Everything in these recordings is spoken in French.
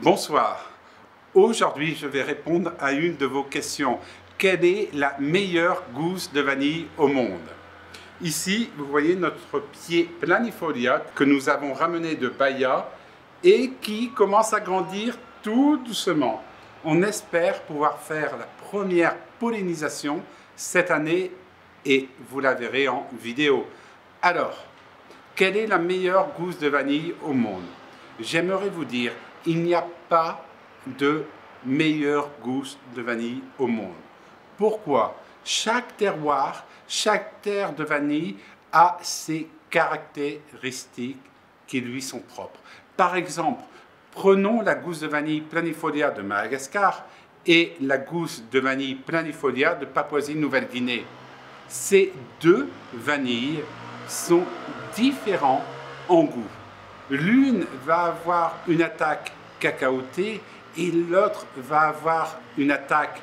Bonsoir. Aujourd'hui, je vais répondre à une de vos questions. Quelle est la meilleure gousse de vanille au monde? Ici, vous voyez notre pied planifolia que nous avons ramené de Bahia et qui commence à grandir tout doucement. On espère pouvoir faire la première pollinisation cette année et vous la verrez en vidéo. Alors, quelle est la meilleure gousse de vanille au monde? J'aimerais vous dire, il n'y a pas de meilleure gousse de vanille au monde. Pourquoi? Chaque terroir, chaque terre de vanille a ses caractéristiques qui lui sont propres. Par exemple, prenons la gousse de vanille planifolia de Madagascar et la gousse de vanille planifolia de Papouasie-Nouvelle-Guinée. Ces deux vanilles sont différentes en goût. L'une va avoir une attaque cacaotée et l'autre va avoir une attaque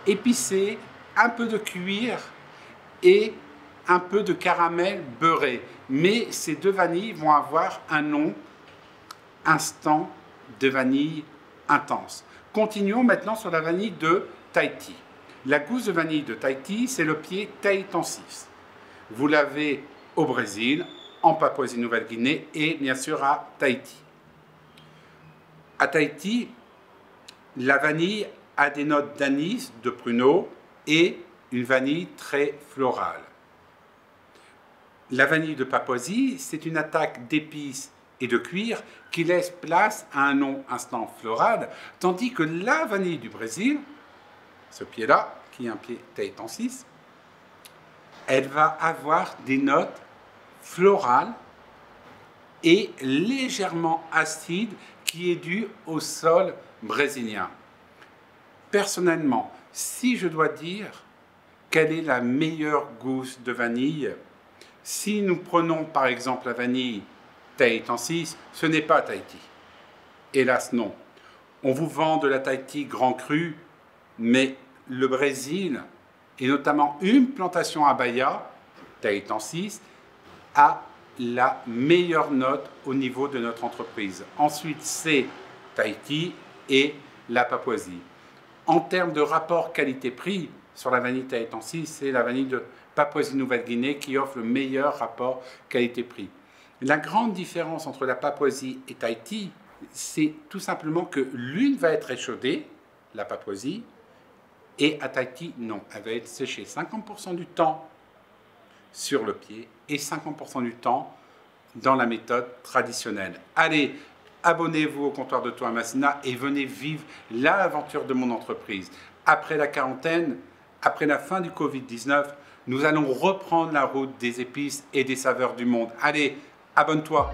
épicée, un peu de cuir et un peu de caramel beurré. Mais ces deux vanilles vont avoir un nom instant de vanille intense. Continuons maintenant sur la vanille de Tahiti. La gousse de vanille de Tahiti, c'est le pied tahitensis. Vous l'avez au Brésil, en Papouasie-Nouvelle-Guinée et bien sûr à Tahiti. À Tahiti, la vanille a des notes d'anis, de pruneau et une vanille très florale. La vanille de Papouasie, c'est une attaque d'épices et de cuir qui laisse place à un nom instant floral, tandis que la vanille du Brésil, ce pied-là, qui est un pied tahitensis, elle va avoir des notes florale et légèrement acide qui est dû au sol brésilien. Personnellement, si je dois dire quelle est la meilleure gousse de vanille, si nous prenons par exemple la vanille tahitensis, ce n'est pas Tahiti. Hélas non. On vous vend de la Tahiti grand cru, mais le Brésil, et notamment une plantation à Bahia, tahitensis, a la meilleure note au niveau de notre entreprise. Ensuite, c'est Tahiti et la Papouasie. En termes de rapport qualité-prix, sur la vanille tahitensis, c'est la vanille de Papouasie-Nouvelle-Guinée qui offre le meilleur rapport qualité-prix. La grande différence entre la Papouasie et Tahiti, c'est tout simplement que l'une va être échaudée, la Papouasie, et à Tahiti, non, elle va être séchée 50% du temps sur le pied et 50% du temps dans la méthode traditionnelle. Allez, abonnez-vous au comptoir de Toamasina et venez vivre l'aventure de mon entreprise. Après la quarantaine, après la fin du Covid-19, nous allons reprendre la route des épices et des saveurs du monde. Allez, abonne-toi!